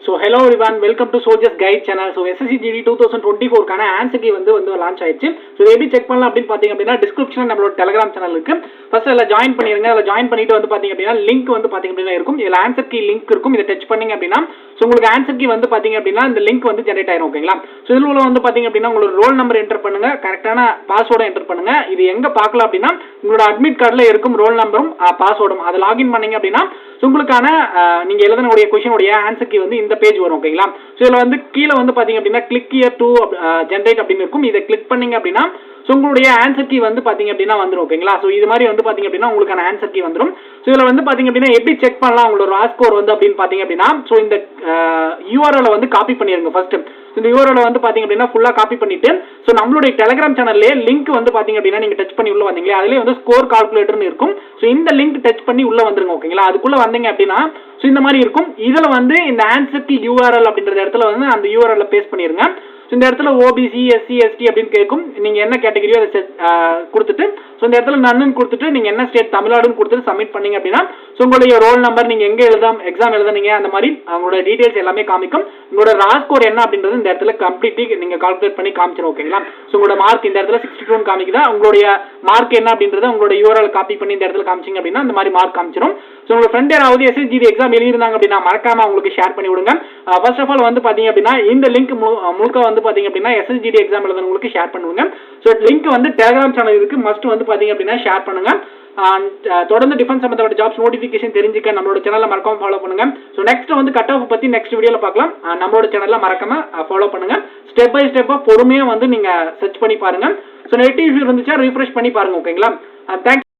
So hello everyone, welcome to Soldiers Guide channel. So SSC GD 2024 கான answer key வந்து launch ஆயிடுச்சு. So எப்படி check பண்ணலாம் அப்படின்னு பார்த்தீங்க அப்படின்னா டிஸ்கிரிப்ஷனில் நம்மளோட டெலிகிராம் சேனல் இருக்கு. ஃபர்ஸ்ட் அதில் ஜாயின் பண்ணிருங்க. அதில் ஜாயின் பண்ணிட்டு வந்து பார்த்தீங்க அப்படின்னா லிங்க் வந்து பார்த்தீங்க அப்படின்னா இருக்கும். இதில் ஆன்சர் கீ லிங்க் இருக்கும். இதை டச் பண்ணீங்க அப்படின்னா ஸோ உங்களுக்கு ஆன்சர் கீ வந்து பார்த்தீங்க அப்படின்னா இந்த லிங்க் வந்து ஜெனரேட் ஆயிரும். ஓகேங்களா? ஸோ இதில் உள்ள வந்து பார்த்தீங்க அப்படின்னா உங்களோட ரோல் நம்பர் என்டர் பண்ணுங்க, கரெக்டான பாஸ்வேர்டை என்டர் பண்ணுங்க. இது எங்க பார்க்கலாம் அப்படின்னா உங்களோட அட்மிட் கார்டில் இருக்கும் ரோல் நம்பரும் பாஸ்வேர்டும். அதை லாகின் பண்ணீங்க அப்படின்னா உங்களுக்கான நீங்க எழுதினுடைய கொஸ்டினுடைய ஆன்சர் கீ வந்து இந்த பேஜ் வரும். ஓகேங்களா? ஸோ இதில் வந்து கீழே வந்து பார்த்தீங்க அப்படின்னா கிளிக் ஹியர் டு ஜென்ரேட் அப்படின்னு இருக்கும். இதை கிளிக் பண்ணீங்க அப்படின்னா ஸோ உங்களுடைய ஆன்சர் கீ வந்து பார்த்தீங்க அப்படின்னா வந்துடும். ஓகேங்களா? ஸோ இது மாதிரி வந்து பார்த்தீங்க அப்படின்னா உங்களுக்கான ஆன்சர் கீ வந்துடும். ஸோ இதில் வந்து பார்த்தீங்க அப்படின்னா எப்படி செக் பண்ணலாம் உங்களோட ரா ஸ்கோர் வந்து அப்படின்னு பார்த்தீங்க அப்படின்னா ஸோ இந்த யூஆர்எல் வந்து காப்பி பண்ணிடுங்க ஃபர்ஸ்ட். இந்த யூஆர்எல் வந்து பார்த்தீங்க அப்படின்னா ஃபுல்லாக காப்பி பண்ணிட்டு ஸோ நம்மளுடைய டெலிகிராம் சேனல்லே லிங்க் வந்து பார்த்தீங்க அப்படின்னா நீங்கள் டச் பண்ணி உள்ள வந்தீங்களே அதிலே வந்து ஸ்கோர் கால்குலேட்டர்னு இருக்கும். ஸோ இந்த லிங்க் டச் பண்ணி உள்ள வந்துருங்க. ஓகேங்களா? அதுக்குள்ள வந்தீங்க அப்படின்னா ஸோ இந்த மாதிரி இருக்கும். இதில் வந்து இந்த ஆன்சர் கீ யூஆர்எல் அப்படின்ற இடத்துல வந்து அந்த யூஆர்எல் பேஸ்ட் பண்ணிருங்க. ஸோ இந்த இடத்துல ஓபிசி எஸ்சி எஸ்டி அப்படின்னு கேட்கும். நீங்கள் என்ன கேட்டகரியோ அதை கொடுத்துட்டு ஸோ இந்த இடத்துல நன்னு கொடுத்துட்டு நீங்கள் என்ன ஸ்டேட் தமிழ்நாடுன்னு கொடுத்துட்டு சப்மிட் பண்ணீங்க அப்படின்னா ஸோ உங்களுடைய ரோல் நம்பர் நீங்கள் எங்கே எக்ஸாம் எழுதுனீங்க அந்த மாதிரி அவங்களோட டீடைல்ஸ் எல்லாமே காமிக்கும். உங்களோட ரா ஸ்கோர் என்ன அப்படின்றது இந்த இடத்துல கம்ப்ளீட்லி நீங்கள் கால்குலேட் பண்ணி காமிச்சிடும். ஓகேங்களா? ஸோ உங்களோட மார்க் இந்த இடத்துல 62 காமிக்குதா, உங்களுடைய மார்க் என்ன அப்படின்றத உங்களோட யூஆர்எல் காப்பி பண்ணி இந்த இடத்துல காமிச்சிங்க அப்படின்னா இந்த மாதிரி மார்க் காமிச்சிடும். ஸோ உங்களோட ஃப்ரெண்ட் யாராவது எஸ்எஸ்ஜிடி எக்ஸாம் எழுதிருந்தாங்க அப்படின்னா மறக்காம அவங்களுக்கு ஷேர் பண்ணி விடுங்க. ஃபர்ஸ்ட் ஆஃப் ஆல் வந்து பார்த்தீங்க அப்படின்னா இந்த லிங்க் முழுக்க வந்து பார்த்தீங்க அப்படின்னா எஸ்எஸ்ஜிடி எக்ஸாம் எழுதுனவங்களுக்கு ஷேர் பண்ணுங்க. ஸோ லிங்க் வந்து டெலிகிராம் சேனல் இருக்கு, மஸ்ட் வந்து பார்த்தீங்க அப்படின்னா ஷேர் பண்ணுங்க. தொடர்ந்து டிஃபென்ஸ் சம்பந்தப்பட்ட ஜாப்ஸ் நோட்டிஃபிகேஷன் தெரிஞ்சுக்க நம்மளோட சேனலை மறக்காம ஃபாலோ பண்ணுங்க. ஸோ நெக்ஸ்ட் வந்து கட் ஆஃப் பத்தி நெக்ஸ்ட் வீடியோல பார்க்கலாம். நம்மளோட சேனலை மறக்காம ஃபாலோ பண்ணுங்க. ஸ்டெப் பை ஸ்டெப்பா பொறுமையா வந்து நீங்க சர்ச் பண்ணி பாருங்க. ஸோ நெட் இஷ்யூ இருந்துச்சா ரீஃப்ரெஷ் பண்ணி பாருங்க. ஓகேங்களா? தேங்க்ஸ்.